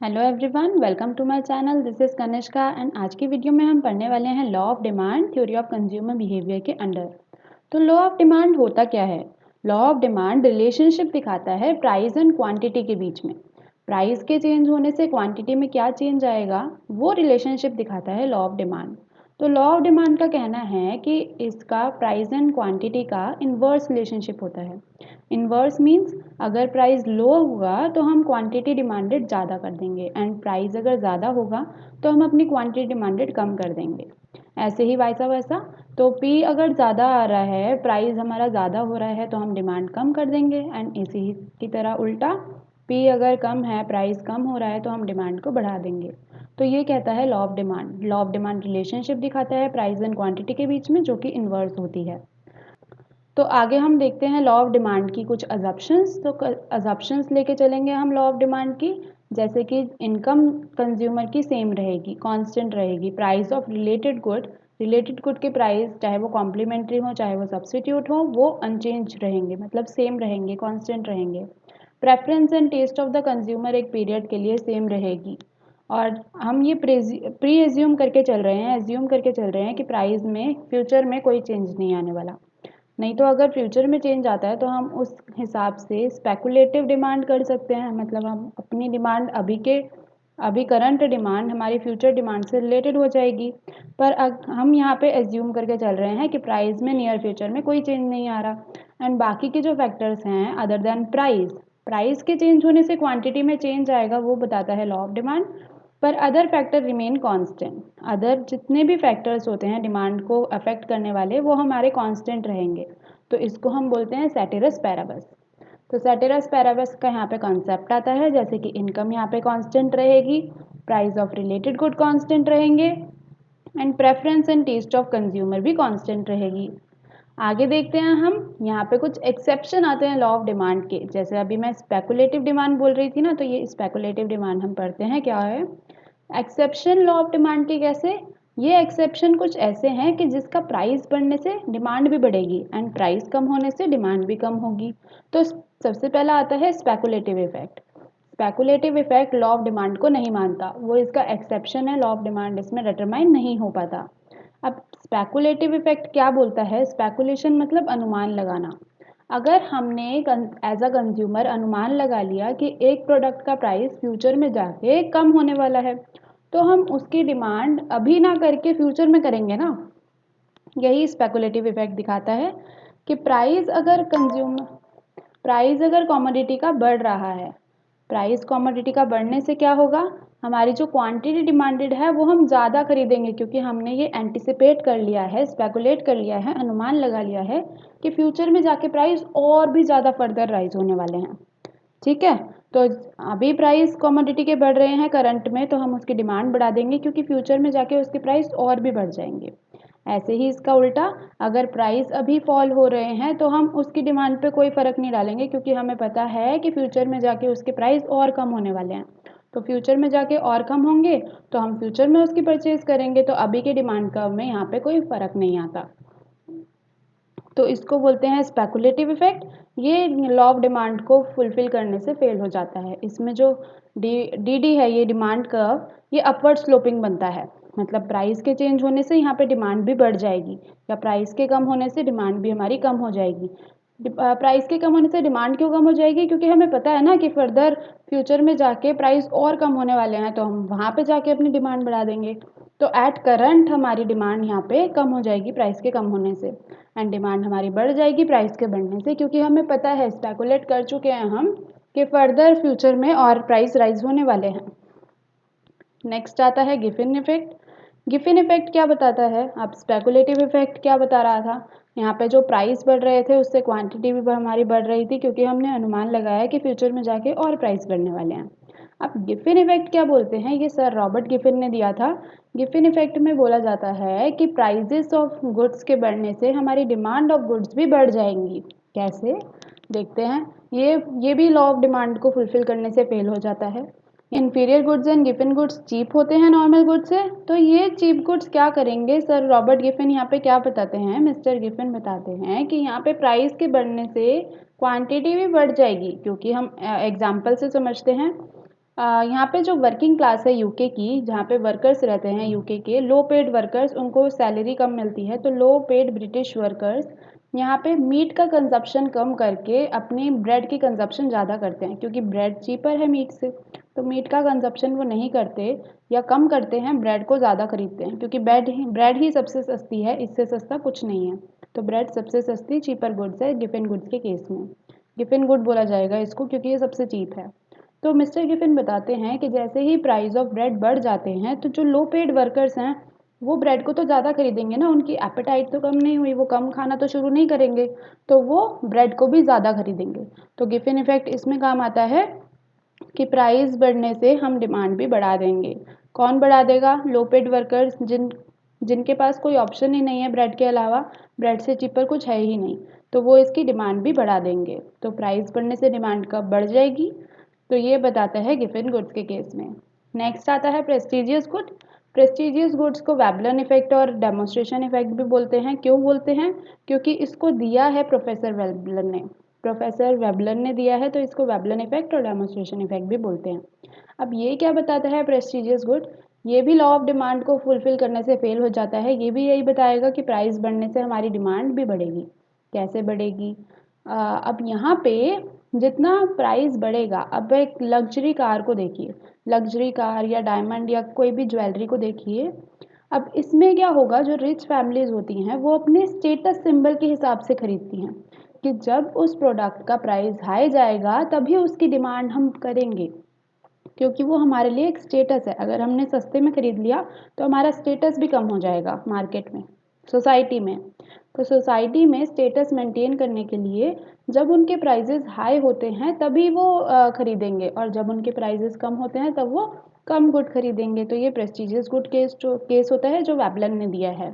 Hello everyone, welcome to my channel. This is Kanishka and आज की video में हम पढ़ने वाले हैं law of demand theory of consumer behaviour के अंडर। तो लॉ ऑफ डिमांड होता क्या है? लॉ ऑफ डिमांड रिलेशनशिप दिखाता है प्राइस एंड क्वांटिटी के बीच में। प्राइस के चेंज होने से क्वांटिटी में क्या चेंज आएगा, वो रिलेशनशिप दिखाता है लॉ ऑफ डिमांड। तो लॉ ऑफ डिमांड का कहना है कि इसका प्राइस एंड क्वांटिटी का इन्वर्स रिलेशनशिप होता है। इन्वर्स मीन्स अगर प्राइस लो होगा तो हम क्वांटिटी डिमांडेड ज़्यादा कर देंगे एंड प्राइस अगर ज़्यादा होगा तो हम अपनी क्वांटिटी डिमांडेड कम कर देंगे। ऐसे ही वैसा वैसा। तो पी अगर ज़्यादा आ रहा है, प्राइस हमारा ज़्यादा हो रहा है तो हम डिमांड कम कर देंगे एंड इसी ही की तरह उल्टा, पी अगर कम है, प्राइस कम हो रहा है तो हम डिमांड को बढ़ा देंगे। तो ये कहता है law of demand. Law of demand relationship दिखाता है प्राइस एंड क्वांटिटी के बीच में, जो कि इन्वर्स होती है। तो आगे हम देखते हैं लॉ ऑफ डिमांड की कुछ अजम्पशंस। तो अजम्पशंस लेके चलेंगे हम लॉ ऑफ डिमांड की, जैसे कि इनकम कंज्यूमर की सेम रहेगी, कांस्टेंट रहेगी। प्राइस ऑफ रिलेटेड गुड के प्राइस, चाहे वो कॉम्प्लीमेंट्री हो चाहे वो सब्सटीट्यूट हो, वो अनचेंज रहेंगे, मतलब सेम रहेंगे, कांस्टेंट रहेंगे। Preference and taste of the consumer एक पीरियड के लिए सेम रहेगी। और हम ये प्री एज्यूम करके चल रहे हैं, एज्यूम करके चल रहे हैं कि प्राइस में फ्यूचर में कोई चेंज नहीं आने वाला। नहीं तो अगर फ्यूचर में चेंज आता है तो हम उस हिसाब से स्पेकुलेटिव डिमांड कर सकते हैं, मतलब हम अपनी डिमांड अभी करंट डिमांड हमारी फ्यूचर डिमांड से रिलेटेड हो जाएगी। पर हम यहाँ पे एज्यूम करके चल रहे हैं कि प्राइस में नियर फ्यूचर में कोई चेंज नहीं आ रहा एंड बाकी के जो फैक्टर्स हैं अदर देन प्राइस के चेंज होने से क्वांटिटी में चेंज आएगा, वो बताता है लॉ ऑफ डिमांड। पर other factor remain constant. Other जितने भी फैक्टर्स होते हैं डिमांड को अफेक्ट करने वाले, वो हमारे कांस्टेंट रहेंगे। तो इसको हम बोलते हैं सेटेरस पैराबस। तो सेटेरस पैराबस का यहाँ पे कॉन्सेप्ट आता है, जैसे कि इनकम यहाँ पे कांस्टेंट रहेगी, price of related good constant रहेंगे and preference and taste of consumer भी कांस्टेंट रहेगी। आगे देखते हैं हम, यहाँ पे कुछ एक्सेप्शन आते हैं लॉ ऑफ डिमांड के। जैसे अभी मैं स्पेकुलेटिव डिमांड बोल रही थी ना, तो ये स्पेकुलेटिव डिमांड हम पढ़ते हैं क्या है। एक्सेप्शन लॉ ऑफ डिमांड के कैसे? ये एक्सेप्शन कुछ ऐसे हैं कि जिसका प्राइस बढ़ने से डिमांड भी बढ़ेगी एंड प्राइस कम होने से डिमांड भी कम होगी। तो सबसे पहला आता है speculative effect. Speculative effect law of demand को नहीं मानता, वो इसका एक्सेप्शन है, लॉ ऑफ डिमांड इसमें डिटरमाइन नहीं हो पाता। अब स्पेकुलेटिव इफेक्ट क्या बोलता है? स्पेकुलेशन मतलब अनुमान लगाना। अगर हमने एज अ कंज्यूमर अनुमान लगा लिया कि एक प्रोडक्ट का प्राइस फ्यूचर में जाके कम होने वाला है, तो हम उसकी डिमांड अभी ना करके फ्यूचर में करेंगे ना। यही स्पेकुलेटिव इफेक्ट दिखाता है कि प्राइस अगर कमोडिटी का बढ़ रहा है, प्राइस कमोडिटी का बढ़ने से क्या होगा, हमारी जो क्वांटिटी डिमांडेड है वो हम ज़्यादा खरीदेंगे, क्योंकि हमने ये एंटिसिपेट कर लिया है, स्पेकुलेट कर लिया है, अनुमान लगा लिया है कि फ्यूचर में जाके प्राइस और भी ज़्यादा फर्दर राइज होने वाले हैं। ठीक है। तो अभी प्राइस कमोडिटी के बढ़ रहे हैं करंट में, तो हम उसकी डिमांड बढ़ा देंगे क्योंकि फ्यूचर में जाके उसके प्राइस और भी बढ़ जाएंगे। ऐसे ही इसका उल्टा, अगर प्राइस अभी फॉल हो रहे हैं तो हम उसकी डिमांड पे कोई फ़र्क नहीं डालेंगे, क्योंकि हमें पता है कि फ्यूचर में जाके उसके प्राइस और कम होने वाले हैं। तो फ्यूचर में जाके और कम होंगे तो हम फ्यूचर में उसकी परचेज करेंगे, तो अभी के डिमांड कर्व में यहाँ पे कोई फ़र्क नहीं आता। तो इसको बोलते हैं स्पेकुलेटिव इफेक्ट। ये लॉ ऑफ डिमांड को फुलफिल करने से फेल हो जाता है। इसमें जो डी है, ये डिमांड कर्व, ये अपवर्ड स्लोपिंग बनता है, मतलब प्राइस के चेंज होने से यहाँ पे डिमांड भी बढ़ जाएगी, या प्राइस के कम होने से डिमांड भी हमारी कम हो जाएगी। प्राइस के कम होने से डिमांड क्यों कम हो जाएगी? क्योंकि हमें पता है ना कि फर्दर फ्यूचर में जाके प्राइस और कम होने वाले हैं, तो हम वहाँ पे जाके अपनी डिमांड बढ़ा देंगे। तो एट करंट हमारी डिमांड यहाँ पे कम हो जाएगी प्राइस के कम होने से, एंड डिमांड हमारी बढ़ जाएगी प्राइस के बढ़ने से, क्योंकि हमें पता है, स्पेकुलेट कर चुके हैं हम कि फर्दर फ्यूचर में और प्राइस राइज होने वाले हैं। नेक्स्ट आता है गिफिन इफेक्ट। गिफिन इफेक्ट क्या बताता है? अब स्पेकुलेटिव इफेक्ट क्या बता रहा था, यहाँ पे जो प्राइस बढ़ रहे थे उससे क्वांटिटी भी हमारी बढ़ रही थी, क्योंकि हमने अनुमान लगाया कि फ्यूचर में जाके और प्राइस बढ़ने वाले हैं। अब गिफिन इफेक्ट क्या बोलते हैं, ये सर रॉबर्ट गिफिन ने दिया था। गिफिन इफेक्ट में बोला जाता है कि प्राइजेस ऑफ गुड्स के बढ़ने से हमारी डिमांड ऑफ गुड्स भी बढ़ जाएंगी। कैसे? देखते हैं। ये भी लॉ ऑफ डिमांड को फुलफिल करने से फेल हो जाता है। Inferior goods and Giffen goods cheap होते हैं नॉर्मल गुड्स से, तो ये चीप गुड्स क्या करेंगे? सर रॉबर्ट गिफिन यहाँ पे क्या बताते हैं, मिस्टर गिफिन बताते हैं कि यहाँ पे प्राइस के बढ़ने से क्वांटिटी भी बढ़ जाएगी, क्योंकि हम एग्जाम्पल से समझते हैं। यहाँ पे जो वर्किंग क्लास है यूके की, जहाँ पे वर्कर्स रहते हैं यूके के लो पेड वर्कर्स, उनको सैलरी कम मिलती है, तो लो पेड ब्रिटिश वर्कर्स यहाँ पे मीट का कंजप्शन कम करके अपनी ब्रेड की कंजप्शन ज़्यादा करते हैं, क्योंकि ब्रेड चीपर है मीट से। तो मीट का कंजप्शन वो नहीं करते या कम करते हैं, ब्रेड को ज़्यादा खरीदते हैं, क्योंकि ब्रेड ही सबसे सस्ती है, इससे सस्ता कुछ नहीं है। तो ब्रेड सबसे सस्ती चीपर गुड्स है गिफिन गुड्स के केस में। गिफिन गुड बोला जाएगा इसको, क्योंकि ये सबसे चीप है। तो मिस्टर गिफिन बताते हैं कि जैसे ही प्राइस ऑफ ब्रेड बढ़ जाते हैं, तो जो लो पेड वर्कर्स हैं वो ब्रेड को तो ज़्यादा खरीदेंगे ना, उनकी एपेटाइट तो कम नहीं हुई, वो कम खाना तो शुरू नहीं करेंगे, तो वो ब्रेड को भी ज़्यादा खरीदेंगे। तो गिफिन इफेक्ट इसमें काम आता है कि प्राइस बढ़ने से हम डिमांड भी बढ़ा देंगे। कौन बढ़ा देगा? लो पेड वर्कर्स, जिनके पास कोई ऑप्शन ही नहीं है ब्रेड के अलावा, ब्रेड से चीपर कुछ है ही नहीं, तो वो इसकी डिमांड भी बढ़ा देंगे। तो प्राइस बढ़ने से डिमांड कब बढ़ जाएगी? तो ये बताता है गिफिन गुड्स के केस में। नेक्स्ट आता है प्रेस्टिजियस गुड। प्रेस्टिजियस गुड्स को वेबलन इफेक्ट और डेमोस्ट्रेशन इफेक्ट भी बोलते हैं। क्यों बोलते हैं? क्योंकि इसको दिया है प्रोफेसर वेबलन ने। प्रोफेसर वेबलन ने दिया है, तो इसको वेबलन इफेक्ट और डेमोस्ट्रेशन इफेक्ट भी बोलते हैं। अब ये क्या बताता है प्रेस्टिजियस गुड? ये भी लॉ ऑफ डिमांड को फुलफिल करने से फेल हो जाता है। ये भी यही बताएगा कि प्राइस बढ़ने से हमारी डिमांड भी बढ़ेगी। कैसे बढ़ेगी? अब यहाँ पे जितना प्राइस बढ़ेगा, अब एक लग्जरी कार को देखिए, लग्जरी कार या डायमंड या कोई भी ज्वेलरी को देखिए। अब इसमें क्या होगा, जो रिच फैमिलीज होती हैं वो अपने स्टेटस सिंबल के हिसाब से खरीदती हैं, कि जब उस प्रोडक्ट का प्राइस हाई जाएगा तभी उसकी डिमांड हम करेंगे, क्योंकि वो हमारे लिए एक स्टेटस है। अगर हमने सस्ते में खरीद लिया तो हमारा स्टेटस भी कम हो जाएगा मार्केट में, सोसाइटी में। तो सोसाइटी में स्टेटस मेंटेन करने के लिए जब उनके प्राइजेस हाई होते हैं तभी वो खरीदेंगे, और जब उनके प्राइजेस कम होते हैं तब वो कम गुड खरीदेंगे। तो ये प्रेस्टिजियस गुड केस होता है जो वेबलन ने दिया है।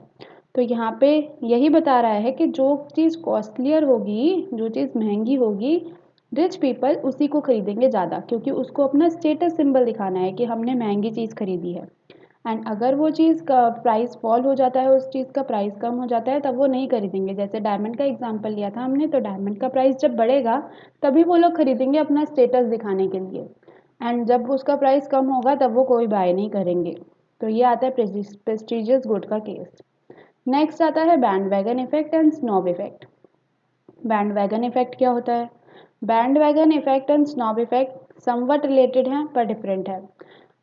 तो यहाँ पे यही बता रहा है कि जो चीज़ कॉस्टलियर होगी, जो चीज़ महंगी होगी, रिच पीपल उसी को खरीदेंगे ज़्यादा, क्योंकि उसको अपना स्टेटस सिंबल दिखाना है कि हमने महंगी चीज़ खरीदी है। एंड अगर वो चीज़ का प्राइस फॉल हो जाता है, उस चीज़ का प्राइस कम हो जाता है, तब वो नहीं खरीदेंगे। जैसे डायमंड का एग्जांपल लिया था हमने, तो डायमंड का प्राइस जब बढ़ेगा तभी वो लोग खरीदेंगे अपना स्टेटस दिखाने के लिए, एंड जब उसका प्राइस कम होगा तब वो कोई बाय नहीं करेंगे। तो ये आता है प्रेस्टिजियस गुड का केस। नेक्स्ट आता है band wagon effect and snob effect. Band wagon effect क्या होता है? Band wagon effect and snob effect somewhat related हैं पर डिफरेंट है।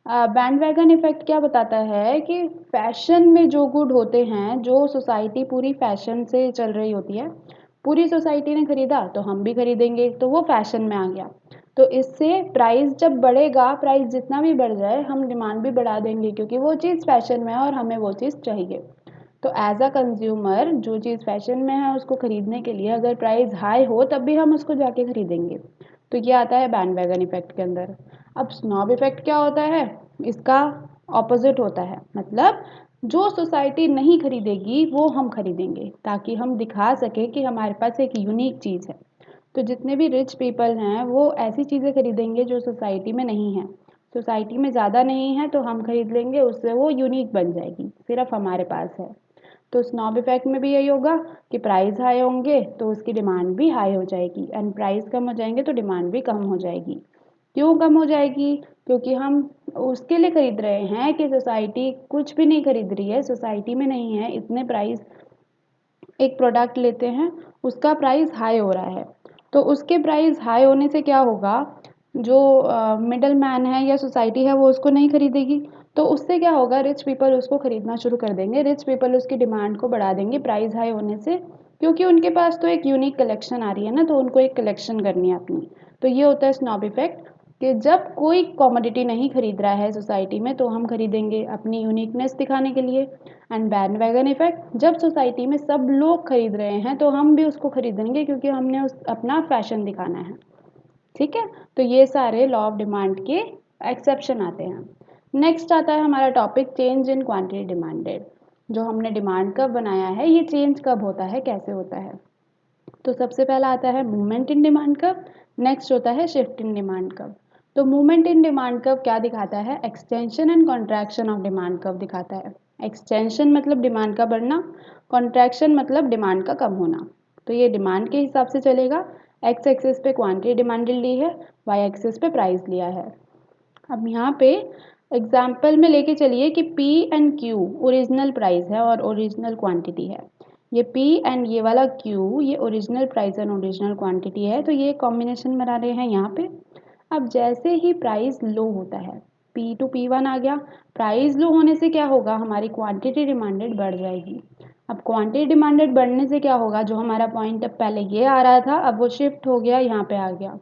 बैंड वैगन इफेक्ट क्या बताता है कि फैशन में जो गुड होते हैं, जो सोसाइटी पूरी फैशन से चल रही होती है, पूरी सोसाइटी ने खरीदा तो हम भी खरीदेंगे, तो वो फैशन में आ गया। तो इससे प्राइस जब बढ़ेगा, प्राइस जितना भी बढ़ जाए, हम डिमांड भी बढ़ा देंगे, क्योंकि वो चीज़ फैशन में है और हमें वो चीज़ चाहिए। तो एज अ कंज्यूमर जो चीज़ फैशन में है उसको खरीदने के लिए अगर प्राइस हाई हो तब भी हम उसको जाके खरीदेंगे। तो ये आता है बैंड वैगन इफेक्ट के अंदर। अब स्नॉब इफेक्ट क्या होता है? इसका ऑपोजिट होता है, मतलब जो सोसाइटी नहीं खरीदेगी वो हम खरीदेंगे, ताकि हम दिखा सके कि हमारे पास एक यूनिक चीज़ है। तो जितने भी रिच पीपल हैं वो ऐसी चीज़ें खरीदेंगे जो सोसाइटी में नहीं है। सोसाइटी में ज़्यादा नहीं है तो हम खरीद लेंगे, उससे वो यूनिक बन जाएगी, सिर्फ हमारे पास है। तो स्नॉब इफेक्ट में भी यही होगा कि प्राइस हाई होंगे तो उसकी डिमांड भी हाई हो जाएगी, एंड प्राइस कम हो जाएंगे तो डिमांड भी कम हो जाएगी। क्यों कम हो जाएगी? क्योंकि हम उसके लिए खरीद रहे हैं कि सोसाइटी कुछ भी नहीं खरीद रही है, सोसाइटी में नहीं है, इतने प्राइस एक प्रोडक्ट लेते हैं, उसका प्राइस हाई हो रहा है। तो उसके प्राइस हाई होने से क्या होगा, जो मिडल मैन है या सोसाइटी है वो उसको नहीं खरीदेगी, तो उससे क्या होगा, रिच पीपल उसको खरीदना शुरू कर देंगे, रिच पीपल उसकी डिमांड को बढ़ा देंगे प्राइस हाई होने से, क्योंकि उनके पास तो एक यूनिक कलेक्शन आ रही है ना, तो उनको एक कलेक्शन करनी है अपनी। तो ये होता है स्नॉब इफेक्ट, कि जब कोई कमोडिटी नहीं खरीद रहा है सोसाइटी में तो हम खरीदेंगे अपनी यूनिकनेस दिखाने के लिए। एंड बैंड वैगन इफेक्ट, जब सोसाइटी में सब लोग खरीद रहे हैं तो हम भी उसको खरीदेंगे, क्योंकि हमने उस अपना फैशन दिखाना है। ठीक है, तो ये सारे लॉ ऑफ डिमांड के एक्सेप्शन आते हैं। नेक्स्ट आता है हमारा topic change in quantity demanded. जो हमने डिमांड कब बनाया है, ये चेंज कब होता है, कैसे होता है। तो सबसे पहला आता है movement in demand curve, next होता है शिफ्ट इन डिमांड कर्व। तो मूवमेंट इन डिमांड कर्व क्या दिखाता है? Extension and contraction of demand curve दिखाता है। एक्सटेंशन मतलब डिमांड का बढ़ना, कॉन्ट्रैक्शन मतलब डिमांड का कम होना। तो ये डिमांड के हिसाब से चलेगा। एक्स एक्सिस पे क्वांटिटी डिमांडेड ली है, वाई एक्सिस पे प्राइस लिया है। अब यहाँ पे एग्जाम्पल में लेके चलिए कि P and Q original price है और ओरिजिनल क्वांटिटी है। ये P एंड ये वाला Q ये original price and original quantity है, तो ये कॉम्बिनेशन बना रहे हैं यहाँ पे। अब जैसे ही प्राइस लो होता है, P टू P1 आ गया, प्राइस लो होने से क्या होगा, हमारी क्वांटिटी डिमांडेड बढ़ जाएगी। अब क्वांटिटी डिमांडेड बढ़ने से क्या होगा, जो हमारा पॉइंट अब पहले ये आ रहा था अब वो शिफ्ट हो गया, यहाँ पे आ गया,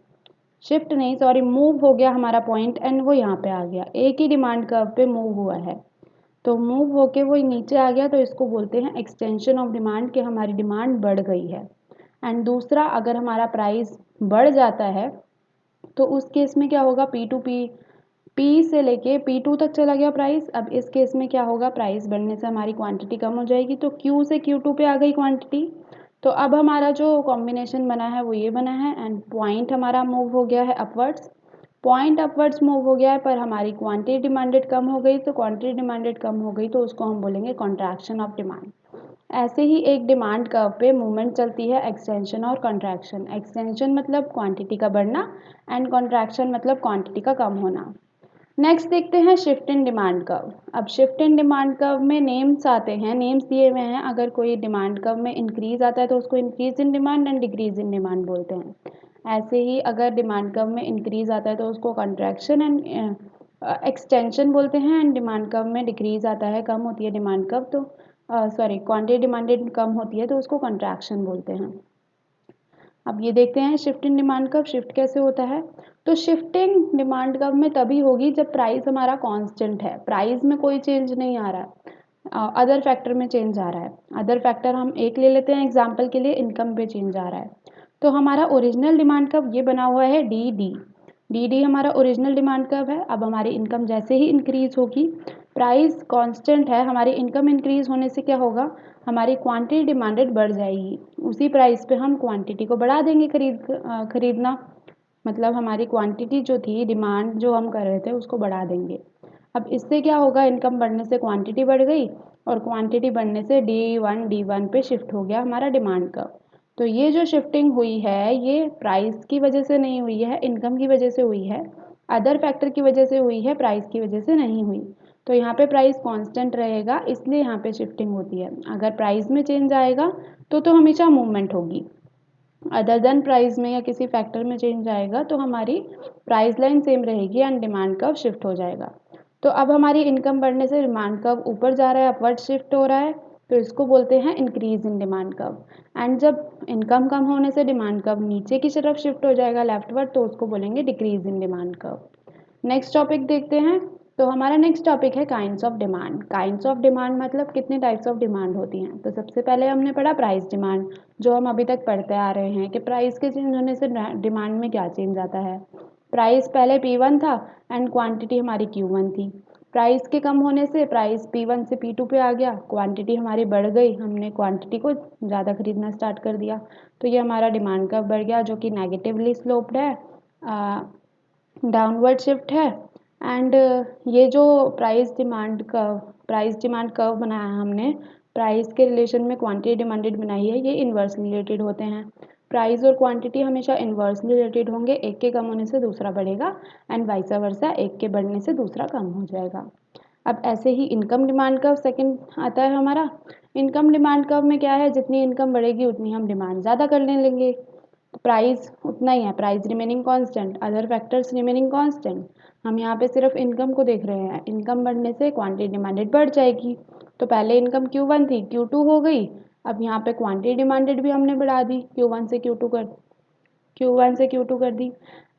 शिफ्ट नहीं सॉरी मूव हो गया हमारा पॉइंट एंड वो यहाँ पे आ गया, एक ही डिमांड कर्व पे मूव हुआ है, तो मूव होके वो नीचे आ गया, तो इसको बोलते हैं एक्सटेंशन ऑफ डिमांड, कि हमारी डिमांड बढ़ गई है। एंड दूसरा, अगर हमारा प्राइस बढ़ जाता है तो उस केस में क्या होगा, पी से लेके P2 तक चला गया प्राइस। अब इस केस में क्या होगा, प्राइस बढ़ने से हमारी क्वांटिटी कम हो जाएगी, तो Q से Q2 पे आ गई क्वांटिटी। तो अब हमारा जो कॉम्बिनेशन बना है वो ये बना है एंड पॉइंट हमारा मूव हो गया है अपवर्ड्स, पॉइंट अपवर्ड्स मूव हो गया है, पर हमारी क्वांटिटी डिमांडेड कम हो गई, तो क्वांटिटी डिमांडेड कम हो गई तो उसको हम बोलेंगे कॉन्ट्रैक्शन ऑफ डिमांड। ऐसे ही एक डिमांड कर्व पे मूवमेंट चलती है, एक्सटेंशन और कॉन्ट्रैक्शन। एक्सटेंशन मतलब क्वांटिटी का बढ़ना एंड कॉन्ट्रैक्शन मतलब क्वांटिटी का कम होना। नेक्स्ट देखते हैं शिफ्ट इन डिमांड कर्व। अब शिफ्ट इन डिमांड कर्व में नेम्स आते हैं, नेम्स दिए हुए हैं, अगर कोई डिमांड कर्व में इंक्रीज आता है तो उसको increase in demand and decrease in demand बोलते हैं। ऐसे ही अगर डिमांड कर्व में इंक्रीज आता है तो उसको कंट्रैक्शन एंड एक्सटेंशन बोलते हैं, एंड डिमांड कर्व में डिक्रीज आता है, कम होती है डिमांड कर्व तो सॉरी क्वांटिटी डिमांडेड कम होती है तो उसको कंट्रैक्शन बोलते हैं। अब ये देखते हैं shift in demand curve shift कैसे होता है। तो शिफ्टिंग डिमांड कर्व में तभी होगी जब प्राइस हमारा कांस्टेंट है, प्राइस में कोई चेंज नहीं आ रहा है, अदर फैक्टर में चेंज आ रहा है। अदर फैक्टर हम एक ले लेते हैं एग्जांपल के लिए, इनकम पे चेंज आ रहा है। तो हमारा ओरिजिनल डिमांड कर्व ये बना हुआ है डी डी हमारा ओरिजिनल डिमांड कर्व है। अब हमारी इनकम जैसे ही इंक्रीज होगी, प्राइस कांस्टेंट है, हमारी इनकम इंक्रीज होने से क्या होगा, हमारी क्वांटिटी डिमांडेड बढ़ जाएगी, उसी प्राइस पे हम क्वांटिटी को बढ़ा देंगे, खरीदना मतलब हमारी क्वांटिटी जो थी, डिमांड जो हम कर रहे थे उसको बढ़ा देंगे। अब इससे क्या होगा, इनकम बढ़ने से क्वांटिटी बढ़ गई और क्वांटिटी बढ़ने से D1 पे शिफ्ट हो गया हमारा डिमांड का। तो ये जो शिफ्टिंग हुई है ये प्राइस की वजह से नहीं हुई है, इनकम की वजह से हुई है, अदर फैक्टर की वजह से हुई है, प्राइस की वजह से नहीं हुई। तो यहाँ पे प्राइस कांस्टेंट रहेगा, इसलिए यहाँ पे शिफ्टिंग होती है। अगर प्राइस में चेंज आएगा तो हमेशा मूवमेंट होगी, अदर देन प्राइस में या किसी फैक्टर में चेंज आएगा तो हमारी प्राइस लाइन सेम रहेगी एंड डिमांड कर्व शिफ्ट हो जाएगा। तो अब हमारी इनकम बढ़ने से डिमांड कर्व ऊपर जा रहा है, अपवर्ड शिफ्ट हो रहा है, तो इसको बोलते हैं increase in demand curve. And जब इनकम कम होने से डिमांड कर्व नीचे की तरफ शिफ्ट हो जाएगा लेफ्टवर्ड, तो उसको बोलेंगे decrease in demand curve. Next topic देखते हैं। तो हमारा नेक्स्ट टॉपिक है kinds of demand. Kinds of demand मतलब कितने टाइप्स ऑफ डिमांड होती हैं। तो सबसे पहले हमने पढ़ा प्राइस डिमांड, जो हम अभी तक पढ़ते आ रहे हैं कि प्राइस के चेंज होने से डिमांड में क्या चेंज आता है। प्राइस पहले P1 था एंड क्वांटिटी हमारी Q1 थी, प्राइस के कम होने से प्राइस P1 से P2 पे आ गया, क्वांटिटी हमारी बढ़ गई, हमने क्वांटिटी को ज़्यादा खरीदना स्टार्ट कर दिया, तो ये हमारा डिमांड कर्व बढ़ गया, जो कि नेगेटिवली स्लोप्ड है, डाउनवर्ड शिफ्ट है। एंड ये जो प्राइस डिमांड कर्व बनाया है हमने, प्राइस के रिलेशन में क्वांटिटी डिमांडेड बनाई है, ये इन्वर्सली रिलेटेड होते हैं। प्राइस और क्वांटिटी हमेशा इन्वर्सली रिलेटेड होंगे, एक के कम होने से दूसरा बढ़ेगा एंड वाइस वर्सा, एक के बढ़ने से दूसरा कम हो जाएगा। अब ऐसे ही इनकम डिमांड कर्व सेकंड आता है हमारा। इनकम डिमांड कर्व में क्या है, जितनी इनकम बढ़ेगी उतनी हम डिमांड ज़्यादा करने लेंगे, प्राइस उतना ही है, price remaining constant, other factors remaining constant. हम यहाँ पे सिर्फ इनकम को देख रहे हैं, इनकम बढ़ने से क्वांटिटी डिमांडेड बढ़ जाएगी। तो पहले इनकम Q1 थी, Q2 हो गई, अब यहाँ पे क्वांटिटी डिमांडेड भी हमने बढ़ा दी, Q1 से Q2 कर दी।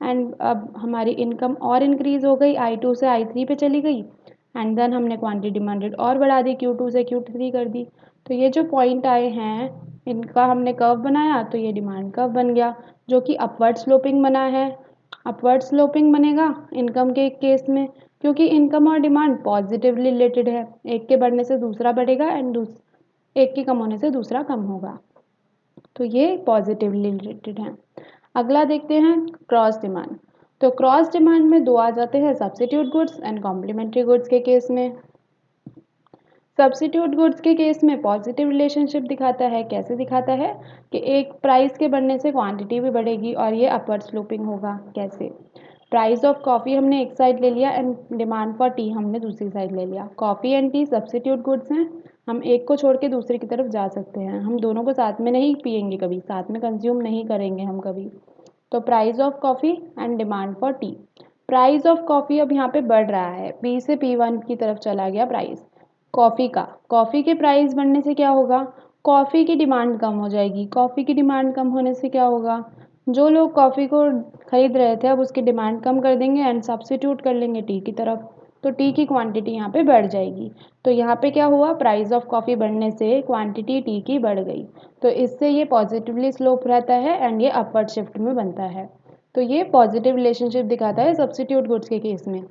एंड अब हमारी इनकम और इंक्रीज हो गई, I2 से I3 पे चली गई, एंड देन हमने क्वांटिटी डिमांडेड और बढ़ा दी, Q2 से Q3 कर दी। तो ये जो पॉइंट आए हैं इनका हमने कर्व बनाया, तो ये डिमांड कर्व बन गया, जो कि अपवर्ड स्लोपिंग बना है। अपवर्ड स्लोपिंग बनेगा इनकम के केस में, क्योंकि इनकम और डिमांड पॉजिटिवली रिलेटेड है, एक के बढ़ने से दूसरा बढ़ेगा एंड एक के कम होने से दूसरा कम होगा, तो ये पॉजिटिवली रिलेटेड है। अगला देखते हैं क्रॉस डिमांड। तो क्रॉस डिमांड में दो आ जाते हैं, substitute goods and complementary goods के केस में। सब्स्टिट्यूट गुड्स के केस में पॉजिटिव रिलेशनशिप दिखाता है, कैसे दिखाता है कि एक प्राइस के बढ़ने से क्वांटिटी भी बढ़ेगी और ये अपवर्ड स्लोपिंग होगा, कैसे। प्राइस ऑफ कॉफ़ी हमने एक साइड ले लिया एंड डिमांड फॉर टी हमने दूसरी साइड ले लिया। Coffee and T substitute goods हैं, हम एक को छोड़ के दूसरे की तरफ जा सकते हैं, हम दोनों को साथ में नहीं पियेंगे, कभी साथ में कंज्यूम नहीं करेंगे हम कभी। तो price of coffee and demand for T. Price of coffee अब यहाँ पे बढ़ रहा है, पी से P1 की तरफ चला गया प्राइस कॉफ़ी का। कॉफ़ी के प्राइस बढ़ने से क्या होगा, कॉफ़ी की डिमांड कम हो जाएगी। कॉफ़ी की डिमांड कम होने से क्या होगा, जो लोग कॉफ़ी को खरीद रहे थे अब उसकी डिमांड कम कर देंगे एंड सब्स्टिट्यूट कर लेंगे टी की तरफ, तो टी की क्वांटिटी यहाँ पे बढ़ जाएगी। तो यहाँ पे क्या हुआ, प्राइस ऑफ कॉफ़ी बढ़ने से क्वांटिटी टी की बढ़ गई, तो इससे ये पॉजिटिवली स्लोप रहता है एंड ये अपवर्ड शिफ्ट में बनता है। तो ये पॉजिटिव रिलेशनशिप दिखाता है सब्स्टिट्यूट गुड्स के केस में।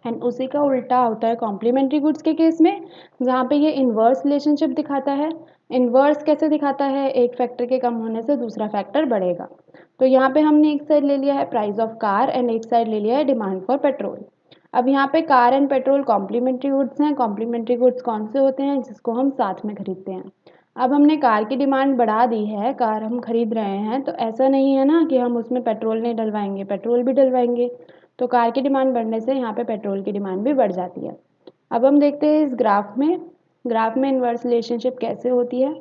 एंड उसी का उल्टा होता है कॉम्प्लीमेंट्री गुड्स के केस में, जहाँ पे ये इन्वर्स रिलेशनशिप दिखाता है। इन्वर्स कैसे दिखाता है, एक फैक्टर के कम होने से दूसरा फैक्टर बढ़ेगा। तो यहाँ पे हमने एक साइड ले लिया है प्राइस ऑफ कार एंड एक साइड ले लिया है डिमांड फॉर पेट्रोल। अब यहाँ पे car and petrol complementary goods हैं। कॉम्प्लीमेंट्री गुड्स कौन से होते हैं, जिसको हम साथ में खरीदते हैं। अब हमने कार की डिमांड बढ़ा दी है, कार हम खरीद रहे हैं, तो ऐसा नहीं है ना कि हम उसमें पेट्रोल नहीं डलवाएंगे, पेट्रोल भी डलवाएंगे। तो कार की डिमांड बढ़ने से यहाँ पे पेट्रोल की डिमांड भी बढ़ जाती है। अब हम देखते हैं इस ग्राफ में इन्वर्स रिलेशनशिप कैसे होती है।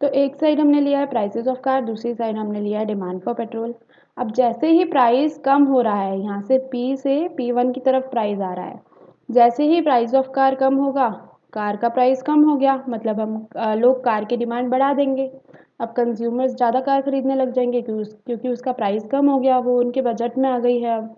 तो एक साइड हमने लिया है प्राइसेस ऑफ कार, दूसरी साइड हमने लिया है डिमांड फॉर पेट्रोल। अब जैसे ही प्राइस कम हो रहा है, यहाँ से P से P1 की तरफ प्राइस आ रहा है, जैसे ही प्राइस ऑफ कार कम होगा, कार का प्राइस कम हो गया, मतलब हम लोग कार की डिमांड बढ़ा देंगे। अब कंज्यूमर्स ज़्यादा कार खरीदने लग जाएंगे क्योंकि उसका प्राइस कम हो गया, वो उनके बजट में आ गई है। अब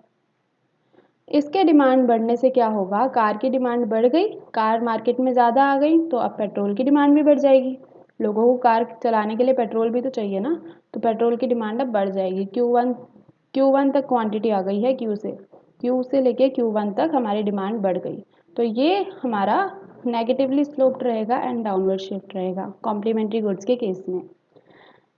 इसके डिमांड बढ़ने से क्या होगा, कार की डिमांड बढ़ गई, कार मार्केट में ज़्यादा आ गई, तो अब पेट्रोल की डिमांड भी बढ़ जाएगी। लोगों को कार चलाने के लिए पेट्रोल भी तो चाहिए ना, तो पेट्रोल की डिमांड अब बढ़ जाएगी। Q1 तक क्वांटिटी आ गई है, Q से लेके Q1 तक हमारी डिमांड बढ़ गई। तो ये हमारा नेगेटिवली स्लोप्ड रहेगा एंड डाउनवर्ड शिफ्ट रहेगा कॉम्प्लीमेंट्री गुड्स के केस में।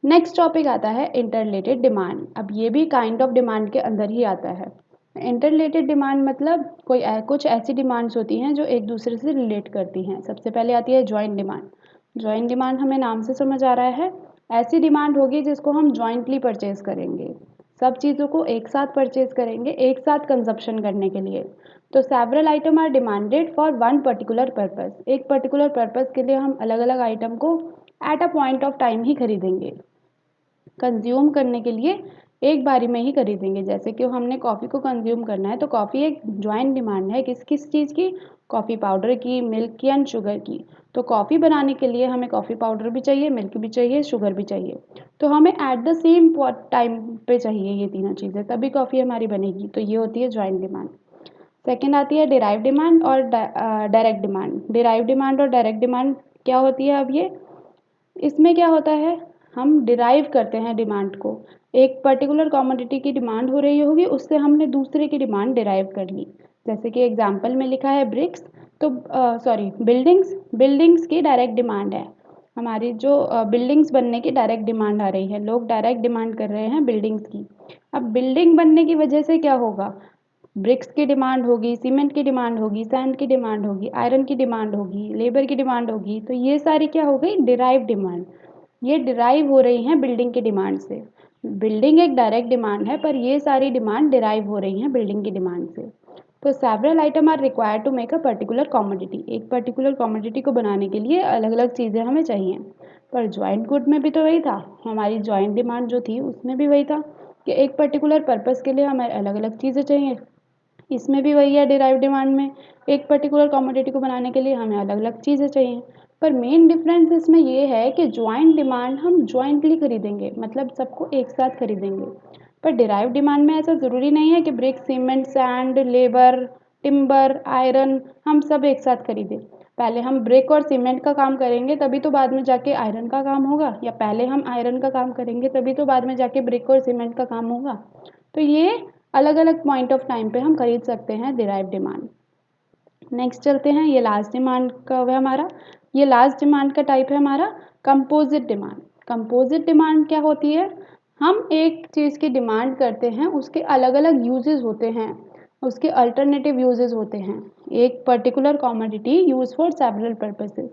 नेक्स्ट टॉपिक आता है इंटररिलेटेड डिमांड। अब ये भी काइंड ऑफ डिमांड के अंदर ही आता है। इंटररिलेटेड डिमांड मतलब कुछ ऐसी डिमांड्स होती हैं जो एक दूसरे से रिलेट करती हैं। सबसे पहले आती है जॉइंट डिमांड। जॉइंट डिमांड हमें नाम से समझ आ रहा है, ऐसी डिमांड होगी जिसको हम जॉइंटली परचेज करेंगे, सब चीज़ों को एक साथ परचेज करेंगे, एक साथ कंजप्शन करने के लिए। तो several item are demanded for one particular purpose. एक पर्टिकुलर पर्पस के लिए हम अलग अलग आइटम को at a point of time ही खरीदेंगे, कंज्यूम करने के लिए एक बारी में ही खरीदेंगे। जैसे कि हमने कॉफ़ी को कंज्यूम करना है, तो कॉफ़ी एक जॉइंट डिमांड है किस किस चीज़ की, कॉफ़ी पाउडर की, मिल्क की एंड शुगर की। तो कॉफ़ी बनाने के लिए हमें कॉफ़ी पाउडर भी चाहिए, मिल्क भी चाहिए, शुगर भी चाहिए, तो हमें एट द सेम टाइम पे चाहिए ये तीनों चीज़ें, तभी कॉफ़ी हमारी बनेगी। तो ये होती है जॉइंट डिमांड। सेकेंड आती है डिराइव डिमांड और डायरेक्ट डिमांड। डिराइव डिमांड और डायरेक्ट डिमांड क्या होती है, अब ये इसमें क्या होता है, हम डिराइव करते हैं डिमांड को। एक पर्टिकुलर कमोडिटी की डिमांड हो रही होगी, उससे हमने दूसरे की डिमांड डिराइव कर ली। जैसे कि एग्जांपल में लिखा है ब्रिक्स, तो बिल्डिंग्स की डायरेक्ट डिमांड है, हमारी जो बिल्डिंग्स बनने की डायरेक्ट डिमांड आ रही है, लोग डायरेक्ट डिमांड कर रहे हैं बिल्डिंग्स की। अब बिल्डिंग बनने की वजह से क्या होगा, ब्रिक्स की डिमांड होगी, सीमेंट की डिमांड होगी, सैंड की डिमांड होगी, आयरन की डिमांड होगी, लेबर की डिमांड होगी, तो ये सारी क्या हो गई, डिराइव डिमांड। ये डिराइव हो रही हैं बिल्डिंग की डिमांड से। बिल्डिंग एक डायरेक्ट डिमांड है, पर ये सारी डिमांड डिराइव हो रही हैं बिल्डिंग की डिमांड से। तो several item are required to make a particular commodity. एक पर्टिकुलर कमोडिटी को बनाने के लिए अलग अलग चीज़ें हमें चाहिए। पर जॉइंट गुड में भी तो वही था, हमारी जॉइंट डिमांड जो थी उसमें भी वही था कि एक पर्टिकुलर पर्पज़ के लिए हमें अलग अलग चीज़ें चाहिए। इसमें भी वही है डिराइव डिमांड में, एक पर्टिकुलर कमोडिटी को बनाने के लिए हमें अलग अलग चीज़ें चाहिए। पर मेन डिफरेंस इसमें ये है कि जॉइंट डिमांड हम जॉइंटली खरीदेंगे, मतलब सबको एक साथ खरीदेंगे। पर डिराइव डिमांड में ऐसा ज़रूरी नहीं है कि brick, cement, sand, labour, timber, iron हम सब एक साथ खरीदें। पहले हम ब्रिक और सीमेंट का काम करेंगे तभी तो बाद में जाके आयरन का काम होगा, या पहले हम आयरन का काम करेंगे तभी तो बाद में जाके ब्रिक और सीमेंट का काम होगा। तो ये अलग अलग पॉइंट ऑफ टाइम पे हम खरीद सकते हैं डिराइव डिमांड। नेक्स्ट चलते हैं, ये लास्ट डिमांड का है हमारा, ये लास्ट डिमांड का टाइप है हमारा कंपोजिट डिमांड। कंपोजिट डिमांड क्या होती है, हम एक चीज़ की डिमांड करते हैं, उसके अलग अलग यूजेस होते हैं, उसके अल्टरनेटिव यूजेस होते हैं। एक particular commodity use for several purposes.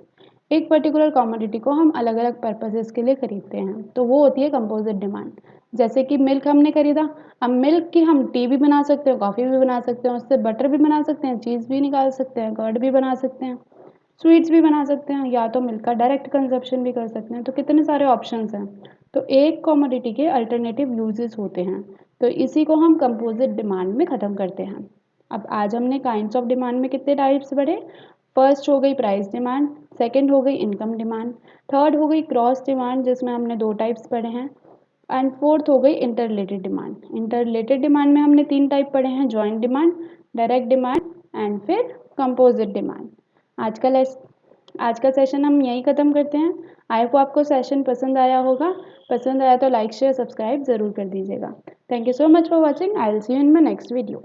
एक पर्टिकुलर कमोडिटी को हम अलग अलग पर्पसेस के लिए खरीदते हैं, तो वो होती है कंपोजिट डिमांड। जैसे कि मिल्क हमने खरीदा, अब मिल्क की हम टी भी बना सकते हैं, कॉफ़ी भी बना सकते हैं, उससे बटर भी बना सकते हैं, चीज़ भी निकाल सकते हैं, कर्ड भी बना सकते हैं, स्वीट्स भी बना सकते हैं, या तो मिल्क का डायरेक्ट कंजप्शन भी कर सकते हैं। तो कितने सारे ऑप्शंस हैं। तो एक कमोडिटी के अल्टरनेटिव यूजेस होते हैं, तो इसी को हम कंपोजिट डिमांड में ख़त्म करते हैं। अब आज हमने काइंड्स ऑफ डिमांड में कितने टाइप्स पढ़े। फर्स्ट हो गई प्राइस डिमांड, सेकंड हो गई इनकम डिमांड, थर्ड हो गई क्रॉस डिमांड जिसमें हमने 2 टाइप्स पढ़े हैं, एंड फोर्थ हो गई inter related demand. Inter related demand में हमने 3 टाइप पढ़े हैं, joint demand, direct demand and फिर कंपोजिट डिमांड। आज का लेस आज का सेशन हम यहीं ख़त्म करते हैं। आई होप आपको सेशन पसंद आया होगा। पसंद आया तो लाइक शेयर सब्सक्राइब ज़रूर कर दीजिएगा। Thank you so much for watching. I will see you in my next video.